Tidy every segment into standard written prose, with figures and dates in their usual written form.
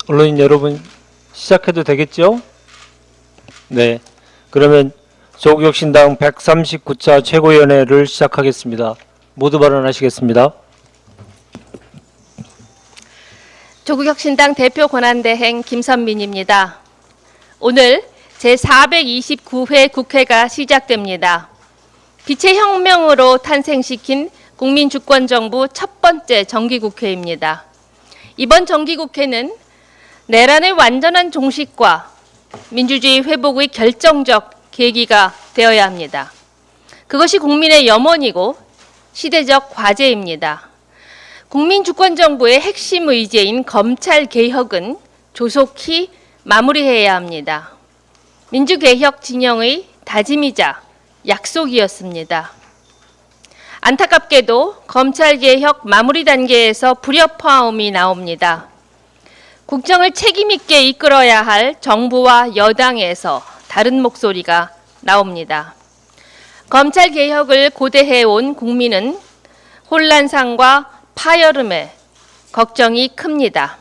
언론인 여러분, 시작해도 되겠죠? 네. 그러면 조국혁신당 139차 최고위원회를 시작하겠습니다. 모두 발언하시겠습니다. 조국혁신당 대표 권한대행 김선민입니다. 오늘 제429회 국회가 시작됩니다. 빛의 혁명으로 탄생시킨 국민주권정부 첫 번째 정기국회입니다. 이번 정기국회는 내란의 완전한 종식과 민주주의 회복의 결정적 계기가 되어야 합니다. 그것이 국민의 염원이고 시대적 과제입니다. 국민주권정부의 핵심 의제인 검찰개혁은 조속히 마무리해야 합니다. 민주개혁 진영의 다짐이자 약속이었습니다. 안타깝게도 검찰개혁 마무리 단계에서 불협화음이 나옵니다. 국정을 책임있게 이끌어야 할 정부와 여당에서 다른 목소리가 나옵니다. 검찰개혁을 고대해온 국민은 혼란상과 파열음에 걱정이 큽니다.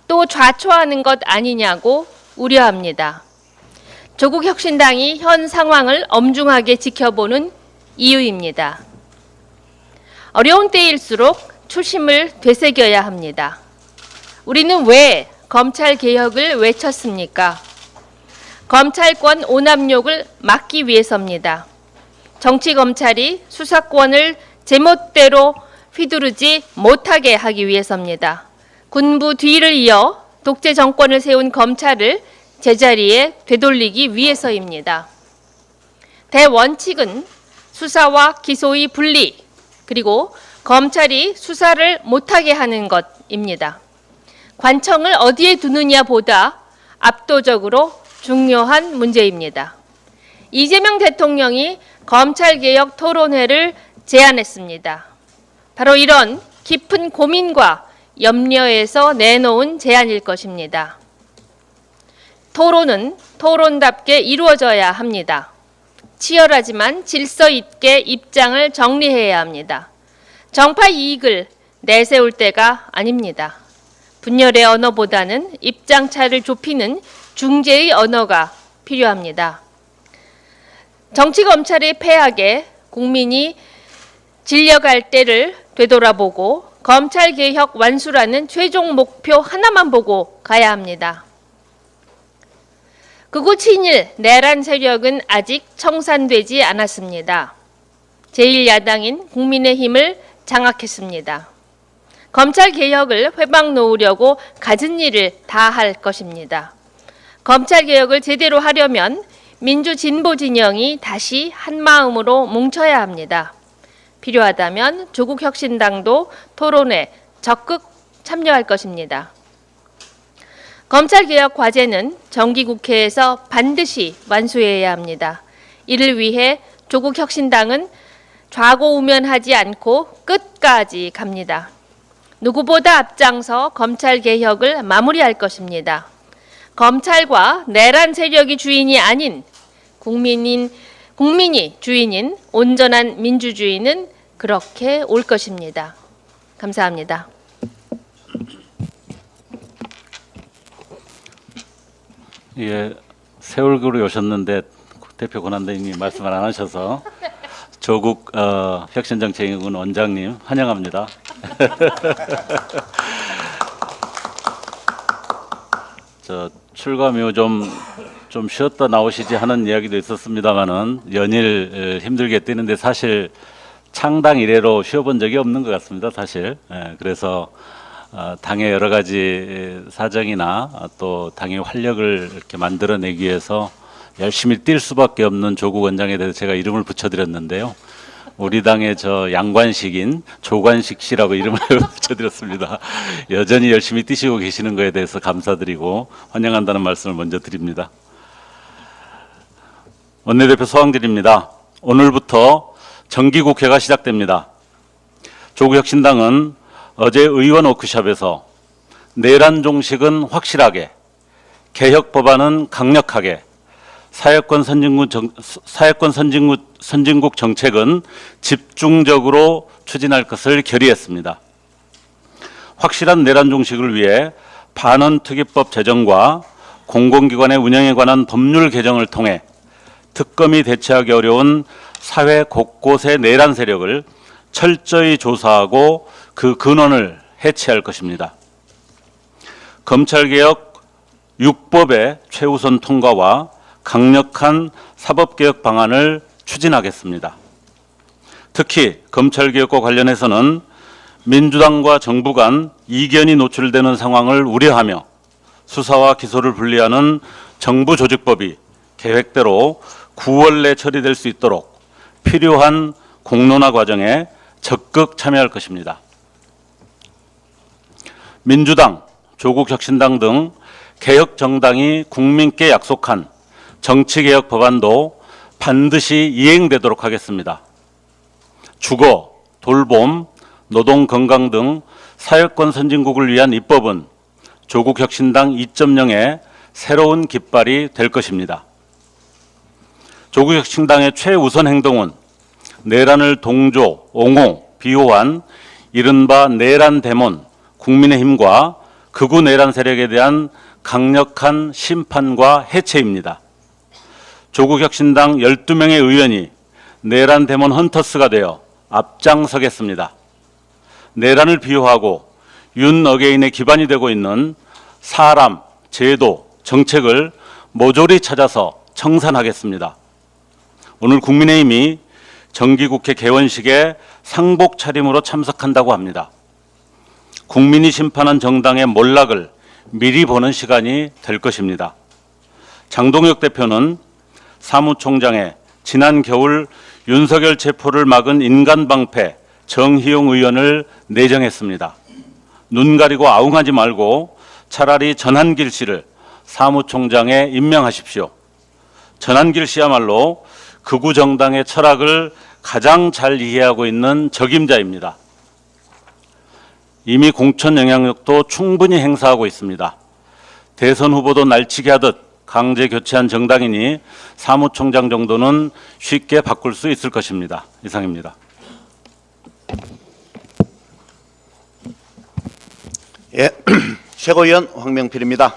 또 좌초하는 것 아니냐고 우려합니다. 조국혁신당이 현 상황을 엄중하게 지켜보는 이유입니다. 어려운 때일수록 초심을 되새겨야 합니다. 우리는 왜 검찰개혁을 외쳤습니까? 검찰권 오남용을 막기 위해서입니다. 정치검찰이 수사권을 제멋대로 휘두르지 못하게 하기 위해서입니다. 군부 뒤를 이어 독재 정권을 세운 검찰을 제자리에 되돌리기 위해서입니다. 대원칙은 수사와 기소의 분리, 그리고 검찰이 수사를 못하게 하는 것입니다. 관청을 어디에 두느냐보다 압도적으로 중요한 문제입니다. 이재명 대통령이 검찰개혁 토론회를 제안했습니다. 바로 이런 깊은 고민과 염려에서 내놓은 제안일 것입니다. 토론은 토론답게 이루어져야 합니다. 치열하지만 질서 있게 입장을 정리해야 합니다. 정파 이익을 내세울 때가 아닙니다. 분열의 언어보다는 입장차를 좁히는 중재의 언어가 필요합니다. 정치검찰의 폐악에 국민이 질려갈 때를 되돌아보고 검찰개혁 완수라는 최종 목표 하나만 보고 가야 합니다. 극우 친일 내란 세력은 아직 청산되지 않았습니다. 제1야당인 국민의힘을 장악했습니다. 검찰개혁을 회방 놓으려고 갖은 일을 다 할 것입니다. 검찰개혁을 제대로 하려면 민주진보 진영이 다시 한마음으로 뭉쳐야 합니다. 필요하다면 조국혁신당도 토론에 적극 참여할 것입니다. 검찰개혁 과제는 정기국회에서 반드시 완수해야 합니다. 이를 위해 조국혁신당은 좌고우면하지 않고 끝까지 갑니다. 누구보다 앞장서 검찰개혁을 마무리할 것입니다. 검찰과 내란 세력이 주인이 아닌 국민이 주인인 온전한 민주주의는 그렇게 올 것입니다. 감사합니다. 예, 새 얼굴이 오셨는데 대표 권한대행님 말씀을 안 하셔서 조국 혁신정책위원 원장님 환영합니다. 저 출감이후 좀 쉬었다 나오시지 하는 이야기도 있었습니다만은 연일 힘들게 뛰는데 사실 창당 이래로 쉬어본 적이 없는 것 같습니다. 사실 그래서 당의 여러 가지 사정이나 또 당의 활력을 이렇게 만들어내기 위해서 열심히 뛸 수밖에 없는 조국 원장에 대해서 제가 이름을 붙여드렸는데요. 우리 당의 저 양관식인 조관식 씨라고 이름을 붙여드렸습니다. 여전히 열심히 뛰시고 계시는 것에 대해서 감사드리고 환영한다는 말씀을 먼저 드립니다. 원내대표 서왕길입니다. 오늘부터 정기국회가 시작됩니다. 조국혁신당은 어제 의원 워크숍에서 내란 종식은 확실하게, 개혁 법안은 강력하게, 사회권 선진국 정책은 집중적으로 추진할 것을 결의했습니다. 확실한 내란 종식을 위해 반원특위법 제정과 공공기관의 운영에 관한 법률 개정을 통해 특검이 대처하기 어려운 사회 곳곳의 내란 세력을 철저히 조사하고 그 근원을 해체할 것입니다. 검찰개혁 6법의 최우선 통과와 강력한 사법개혁 방안을 추진하겠습니다. 특히 검찰개혁과 관련해서는 민주당과 정부 간 이견이 노출되는 상황을 우려하며 수사와 기소를 분리하는 정부조직법이 계획대로 9월 내 처리될 수 있도록 필요한 공론화 과정에 적극 참여할 것입니다. 민주당, 조국혁신당 등 개혁 정당이 국민께 약속한 정치개혁 법안도 반드시 이행되도록 하겠습니다. 주거, 돌봄, 노동 건강 등 사회권 선진국을 위한 입법은 조국혁신당 2.0의 새로운 깃발이 될 것입니다. 조국혁신당의 최우선 행동은 내란을 동조, 옹호, 비호한 이른바 내란 데몬 국민의힘과 극우 내란 세력에 대한 강력한 심판과 해체입니다. 조국혁신당 12명의 의원이 내란 데몬 헌터스가 되어 앞장서겠습니다. 내란을 비호하고 윤 어게인의 기반이 되고 있는 사람, 제도, 정책을 모조리 찾아서 청산하겠습니다. 오늘 국민의힘이 정기국회 개원식에 상복 차림으로 참석한다고 합니다. 국민이 심판한 정당의 몰락을 미리 보는 시간이 될 것입니다. 장동혁 대표는 사무총장에 지난 겨울 윤석열 체포를 막은 인간방패 정희용 의원을 내정했습니다. 눈 가리고 아웅하지 말고 차라리 전한길 씨를 사무총장에 임명하십시오. 전한길 씨야말로 극우 정당의 철학을 가장 잘 이해하고 있는 적임자입니다. 이미 공천 영향력도 충분히 행사하고 있습니다. 대선 후보도 날치기 하듯 강제 교체한 정당이니 사무총장 정도는 쉽게 바꿀 수 있을 것입니다. 이상입니다. 예, 최고위원 황명필입니다.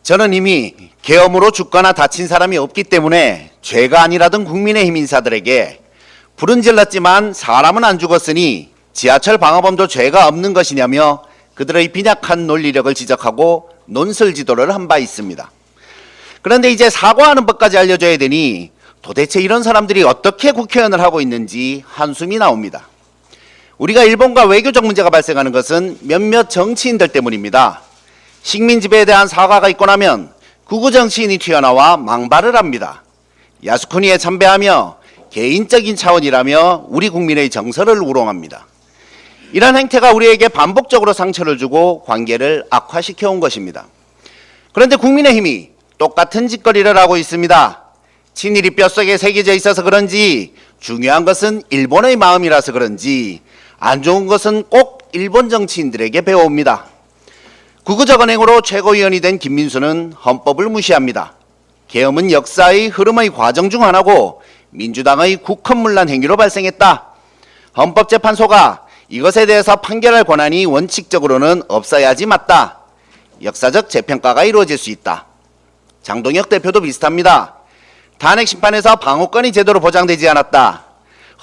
저는 이미 계엄으로 죽거나 다친 사람이 없기 때문에 죄가 아니라던 국민의힘 인사들에게 불은 질렀지만 사람은 안 죽었으니 지하철 방화범도 죄가 없는 것이냐며 그들의 빈약한 논리력을 지적하고 논설지도를 한 바 있습니다. 그런데 이제 사과하는 법까지 알려줘야 되니 도대체 이런 사람들이 어떻게 국회의원을 하고 있는지 한숨이 나옵니다. 우리가 일본과 외교적 문제가 발생하는 것은 몇몇 정치인들 때문입니다. 식민 지배에 대한 사과가 있고 나면 극우 정치인이 튀어나와 망발을 합니다. 야스쿠니에 참배하며 개인적인 차원이라며 우리 국민의 정서를 우롱합니다. 이런 행태가 우리에게 반복적으로 상처를 주고 관계를 악화시켜 온 것입니다. 그런데 국민의힘이 똑같은 짓거리를 하고 있습니다. 친일이 뼛속에 새겨져 있어서 그런지 중요한 것은 일본의 마음이라서 그런지 안 좋은 것은 꼭 일본 정치인들에게 배워옵니다. 극우적 언행으로 최고위원이 된 김민수는 헌법을 무시합니다. 계엄은 역사의 흐름의 과정 중 하나고 민주당의 국헌문란 행위로 발생했다. 헌법재판소가 이것에 대해서 판결할 권한이 원칙적으로는 없어야지 맞다. 역사적 재평가가 이루어질 수 있다. 장동혁 대표도 비슷합니다. 탄핵 심판에서 방어권이 제대로 보장되지 않았다.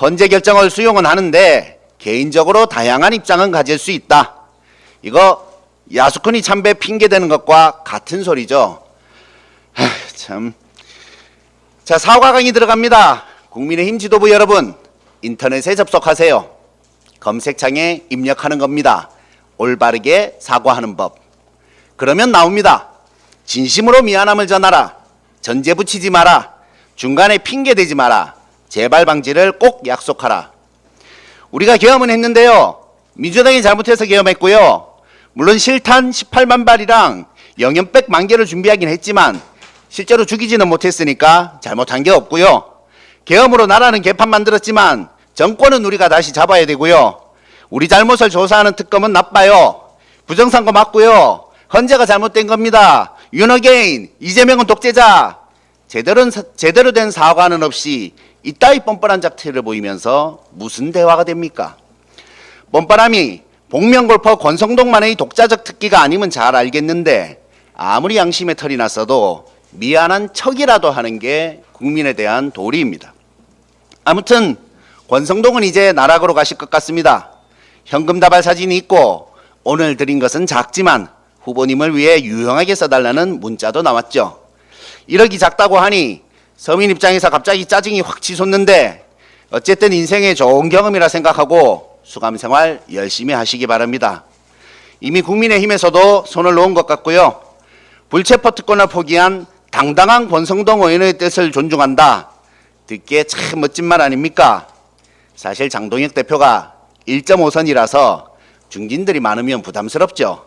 헌재 결정을 수용은 하는데 개인적으로 다양한 입장은 가질 수 있다. 이거 야스쿠니 참배 핑계대는 것과 같은 소리죠. 참. 자, 사과 강의 들어갑니다. 국민의힘 지도부 여러분, 인터넷에 접속하세요. 검색창에 입력하는 겁니다. 올바르게 사과하는 법. 그러면 나옵니다. 진심으로 미안함을 전하라. 전제 붙이지 마라. 중간에 핑계대지 마라. 재발 방지를 꼭 약속하라. 우리가 계엄은 했는데요. 민주당이 잘못해서 계엄했고요. 물론 실탄 18만 발이랑 영연백 만 개를 준비하긴 했지만 실제로 죽이지는 못했으니까 잘못한 게 없고요. 계엄으로 나라는 개판 만들었지만 정권은 우리가 다시 잡아야 되고요. 우리 잘못을 조사하는 특검은 나빠요. 부정선거 맞고요. 헌재가 잘못된 겁니다. 윤 어게인, 이재명은 독재자. 제대로 된 사과는 없이 이따위 뻔뻔한 작태를 보이면서 무슨 대화가 됩니까? 뻔뻔함이 복면골퍼 권성동만의 독자적 특기가 아니면 잘 알겠는데 아무리 양심의 털이 났어도 미안한 척이라도 하는 게 국민에 대한 도리입니다. 아무튼 권성동은 이제 나락으로 가실 것 같습니다. 현금 다발 사진이 있고 오늘 드린 것은 작지만 후보님을 위해 유용하게 써달라는 문자도 나왔죠. 1억이 작다고 하니 서민 입장에서 갑자기 짜증이 확 치솟는데 어쨌든 인생의 좋은 경험이라 생각하고 수감생활 열심히 하시기 바랍니다. 이미 국민의힘에서도 손을 놓은 것 같고요. 불체포 특권을 포기한 당당한 권성동 의원의 뜻을 존중한다. 듣기에 참 멋진 말 아닙니까? 사실 장동혁 대표가 1.5선이라서 중진들이 많으면 부담스럽죠.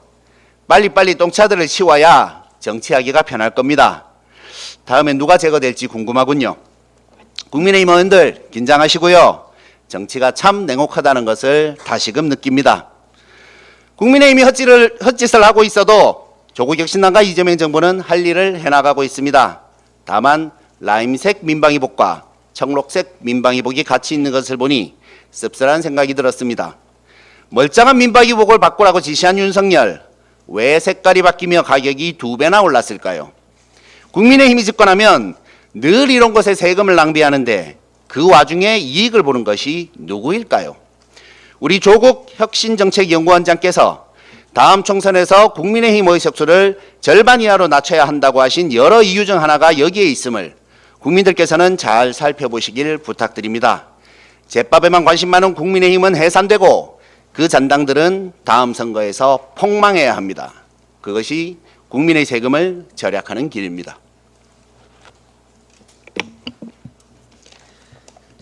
빨리빨리 똥차들을 치워야 정치하기가 편할 겁니다. 다음엔 누가 제거될지 궁금하군요. 국민의힘 의원들 긴장하시고요. 정치가 참 냉혹하다는 것을 다시금 느낍니다. 국민의힘이 헛짓을 하고 있어도 조국 혁신당과 이재명 정부는 할 일을 해나가고 있습니다. 다만 라임색 민방위복과 청록색 민방위복이 같이 있는 것을 보니 씁쓸한 생각이 들었습니다. 멀쩡한 민방위복을 바꾸라고 지시한 윤석열, 왜 색깔이 바뀌며 가격이 2배나 올랐을까요? 국민의힘이 집권하면 늘 이런 것에 세금을 낭비하는데 그 와중에 이익을 보는 것이 누구일까요? 우리 조국 혁신정책연구원장께서 다음 총선에서 국민의힘 의석수를 절반 이하로 낮춰야 한다고 하신 여러 이유 중 하나가 여기에 있음을 국민들께서는 잘 살펴보시길 부탁드립니다. 제밥에만 관심 많은 국민의힘은 해산되고 그 잔당들은 다음 선거에서 폭망해야 합니다. 그것이 국민의 세금을 절약하는 길입니다.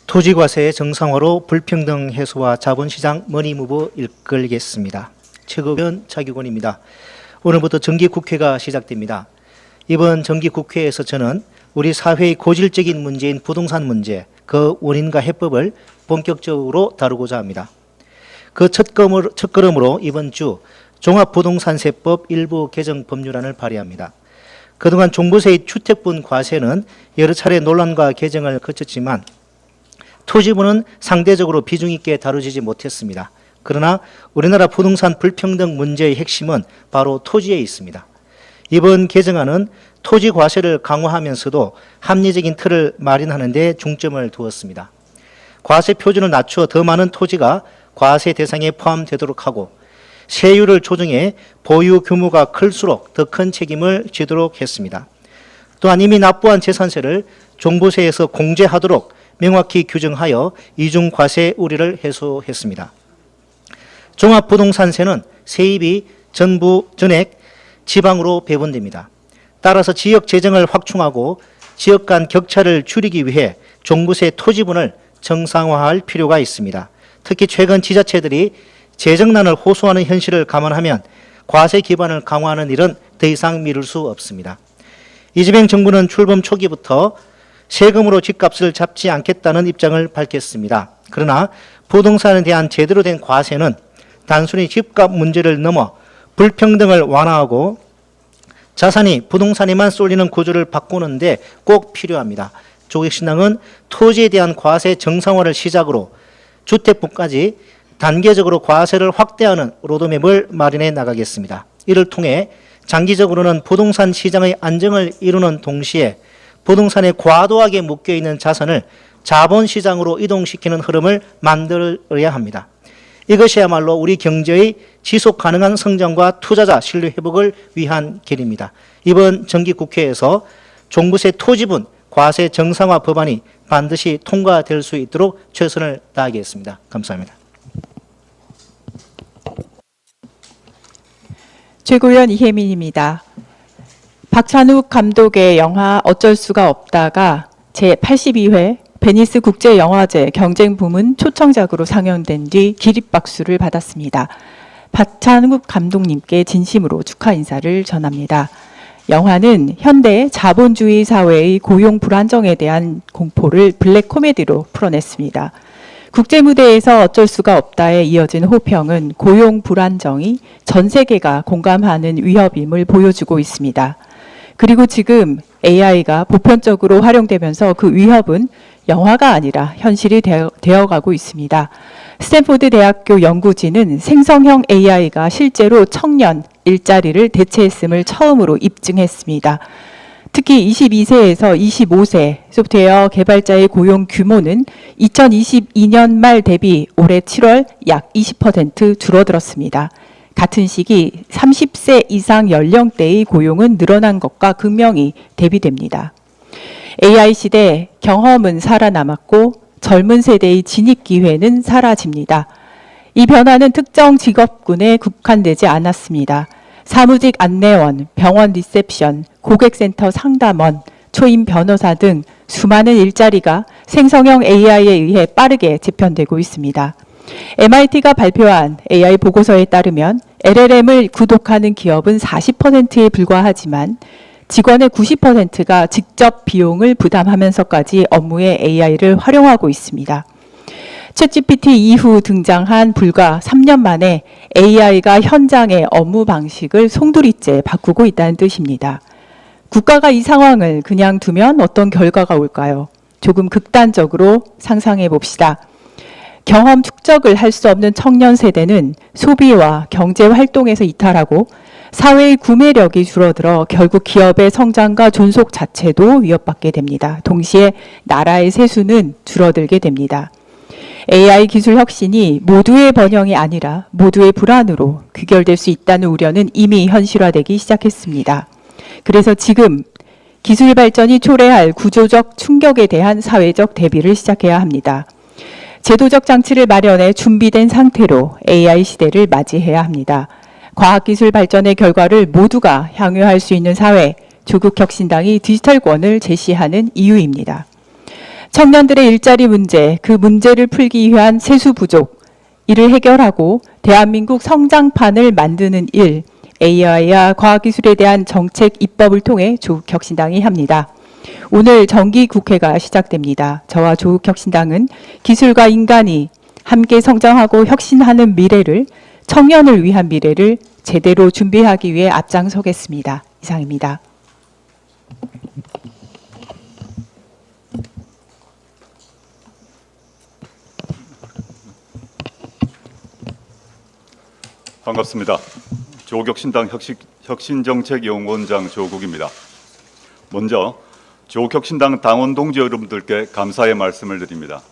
토지과세의 정상화로 불평등 해소와 자본시장 머니무브 이끌겠습니다. 최고위원 차기곤입니다. 오늘부터 정기국회가 시작됩니다. 이번 정기국회에서 저는 우리 사회의 고질적인 문제인 부동산 문제, 그 원인과 해법을 본격적으로 다루고자 합니다. 그 첫걸음으로 이번 주 종합부동산세법 일부 개정 법률안을 발의합니다. 그동안 종부세의 주택분 과세는 여러 차례 논란과 개정을 거쳤지만 토지부는 상대적으로 비중 있게 다루지 못했습니다. 그러나 우리나라 부동산 불평등 문제의 핵심은 바로 토지에 있습니다. 이번 개정안은 토지 과세를 강화하면서도 합리적인 틀을 마련하는 데 중점을 두었습니다. 과세 표준을 낮춰 더 많은 토지가 과세 대상에 포함되도록 하고 세율을 조정해 보유 규모가 클수록 더 큰 책임을 지도록 했습니다. 또한 이미 납부한 재산세를 종부세에서 공제하도록 명확히 규정하여 이중과세 우려를 해소했습니다. 종합부동산세는 세입이 전액 지방으로 배분됩니다. 따라서 지역 재정을 확충하고 지역 간 격차를 줄이기 위해 종부세 토지분을 정상화할 필요가 있습니다. 특히 최근 지자체들이 재정난을 호소하는 현실을 감안하면 과세 기반을 강화하는 일은 더 이상 미룰 수 없습니다. 이재명 정부는 출범 초기부터 세금으로 집값을 잡지 않겠다는 입장을 밝혔습니다. 그러나 부동산에 대한 제대로 된 과세는 단순히 집값 문제를 넘어 불평등을 완화하고 자산이 부동산에만 쏠리는 구조를 바꾸는 데 꼭 필요합니다. 조국혁신당은 토지에 대한 과세 정상화를 시작으로 주택분까지 단계적으로 과세를 확대하는 로드맵을 마련해 나가겠습니다. 이를 통해 장기적으로는 부동산 시장의 안정을 이루는 동시에 부동산에 과도하게 묶여있는 자산을 자본시장으로 이동시키는 흐름을 만들어야 합니다. 이것이야말로 우리 경제의 지속가능한 성장과 투자자 신뢰 회복을 위한 길입니다. 이번 정기국회에서 종부세 토지분 과세 정상화 법안이 반드시 통과될 수 있도록 최선을 다하겠습니다. 감사합니다. 최고위원 이혜민입니다. 박찬욱 감독의 영화 어쩔 수가 없다가 제82회 베니스 국제영화제 경쟁 부문 초청작으로 상영된 뒤 기립박수를 받았습니다. 박찬욱 감독님께 진심으로 축하 인사를 전합니다. 영화는 현대 자본주의 사회의 고용 불안정에 대한 공포를 블랙 코미디로 풀어냈습니다. 국제무대에서 어쩔 수가 없다에 이어진 호평은 고용 불안정이 전 세계가 공감하는 위협임을 보여주고 있습니다. 그리고 지금 AI가 보편적으로 활용되면서 그 위협은 영화가 아니라 현실이 되어가고 있습니다. 스탠포드 대학교 연구진은 생성형 AI가 실제로 청년 일자리를 대체했음을 처음으로 입증했습니다. 특히 22세에서 25세 소프트웨어 개발자의 고용 규모는 2022년 말 대비 올해 7월 약 20% 줄어들었습니다. 같은 시기 30세 이상 연령대의 고용은 늘어난 것과 극명히 대비됩니다. AI 시대 경험은 살아남았고 젊은 세대의 진입 기회는 사라집니다. 이 변화는 특정 직업군에 국한되지 않았습니다. 사무직 안내원, 병원 리셉션, 고객센터 상담원, 초임 변호사 등 수많은 일자리가 생성형 AI에 의해 빠르게 재편되고 있습니다. MIT가 발표한 AI 보고서에 따르면 LLM을 구독하는 기업은 40%에 불과하지만 직원의 90%가 직접 비용을 부담하면서까지 업무에 AI를 활용하고 있습니다. 챗GPT 이후 등장한 불과 3년 만에 AI가 현장의 업무 방식을 송두리째 바꾸고 있다는 뜻입니다. 국가가 이 상황을 그냥 두면 어떤 결과가 올까요? 조금 극단적으로 상상해 봅시다. 경험 축적을 할 수 없는 청년 세대는 소비와 경제 활동에서 이탈하고 사회의 구매력이 줄어들어 결국 기업의 성장과 존속 자체도 위협받게 됩니다. 동시에 나라의 세수는 줄어들게 됩니다. AI 기술 혁신이 모두의 번영이 아니라 모두의 불안으로 귀결될 수 있다는 우려는 이미 현실화되기 시작했습니다. 그래서 지금 기술 발전이 초래할 구조적 충격에 대한 사회적 대비를 시작해야 합니다. 제도적 장치를 마련해 준비된 상태로 AI 시대를 맞이해야 합니다. 과학기술 발전의 결과를 모두가 향유할 수 있는 사회, 조국혁신당이 디지털권을 제시하는 이유입니다. 청년들의 일자리 문제, 그 문제를 풀기 위한 세수 부족, 이를 해결하고 대한민국 성장판을 만드는 일, AI와 과학기술에 대한 정책 입법을 통해 조국혁신당이 합니다. 오늘 정기국회가 시작됩니다. 저와 조국혁신당은 기술과 인간이 함께 성장하고 혁신하는 미래를, 청년을 위한 미래를 제대로 준비하기 위해 앞장서겠습니다. 이상입니다. 반갑습니다. 조국혁신당 혁신정책연구원장 조국입니다. 먼저 조국혁신당 당원 동지 여러분들께 감사의 말씀을 드립니다.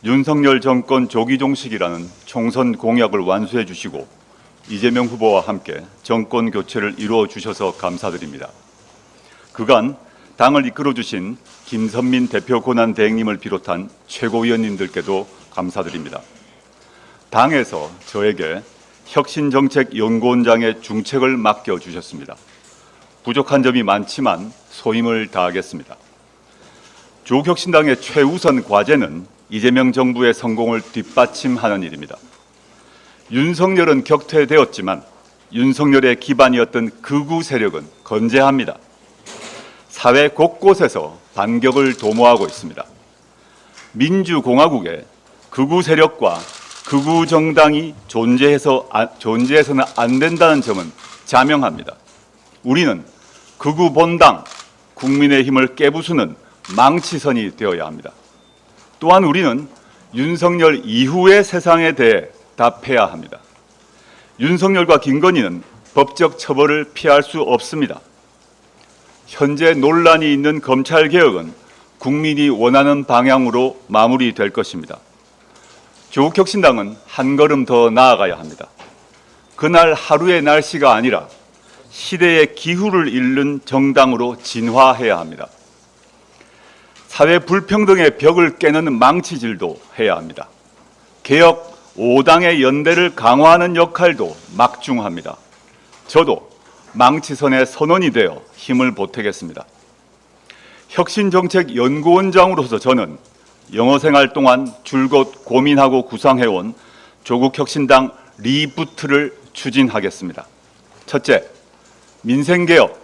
윤석열 정권 조기 종식이라는 총선 공약을 완수해 주시고 이재명 후보와 함께 정권 교체를 이루어 주셔서 감사드립니다. 그간 당을 이끌어 주신 김선민 대표 권한대행님을 비롯한 최고위원님들께도 감사드립니다. 당에서 저에게 혁신정책연구원장의 중책을 맡겨주셨습니다. 부족한 점이 많지만 소임을 다하겠습니다. 조국혁신당의 최우선 과제는 이재명 정부의 성공을 뒷받침하는 일입니다. 윤석열은 격퇴되었지만 윤석열의 기반이었던 극우 세력은 건재합니다. 사회 곳곳에서 반격을 도모하고 있습니다. 민주공화국에 극우 세력과 극우 정당이 존재해서는 안 된다는 점은 자명합니다. 우리는 극우 본당, 국민의힘을 깨부수는 망치선이 되어야 합니다. 또한 우리는 윤석열 이후의 세상에 대해 답해야 합니다. 윤석열과 김건희는 법적 처벌을 피할 수 없습니다. 현재 논란이 있는 검찰개혁은 국민이 원하는 방향으로 마무리될 것입니다. 조국혁신당은 한 걸음 더 나아가야 합니다. 그날 하루의 날씨가 아니라 시대의 기후를 읽는 정당으로 진화해야 합니다. 사회 불평등의 벽을 깨는 망치질도 해야 합니다. 개혁 5당의 연대를 강화하는 역할도 막중합니다. 저도 망치선의 선원이 되어 힘을 보태겠습니다. 혁신정책연구원장으로서 저는 영어 생활 동안 줄곧 고민하고 구상해온 조국혁신당 리부트를 추진하겠습니다. 첫째, 민생개혁,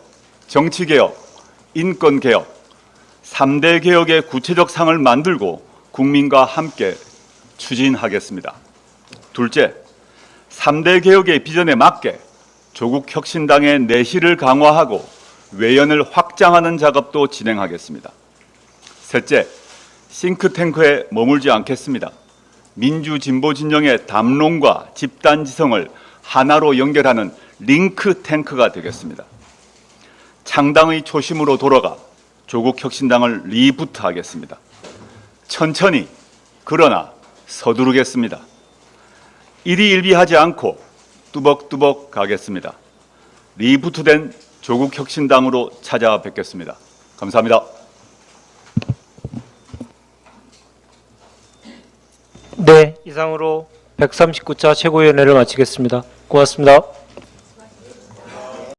정치개혁, 인권개혁, 3대 개혁의 구체적 상을 만들고 국민과 함께 추진하겠습니다. 둘째, 3대 개혁의 비전에 맞게 조국혁신당의 내실을 강화하고 외연을 확장하는 작업도 진행하겠습니다. 셋째, 싱크탱크에 머물지 않겠습니다. 민주 진보 진영의 담론과 집단 지성을 하나로 연결하는 링크 탱크가 되겠습니다. 창당의 초심으로 돌아가 조국 혁신당을 리부트하겠습니다. 천천히 그러나 서두르겠습니다. 일희일비하지 않고 뚜벅뚜벅 가겠습니다. 리부트된 조국 혁신당으로 찾아뵙겠습니다. 감사합니다. 네, 이상으로 139차 최고위원회를 마치겠습니다. 고맙습니다.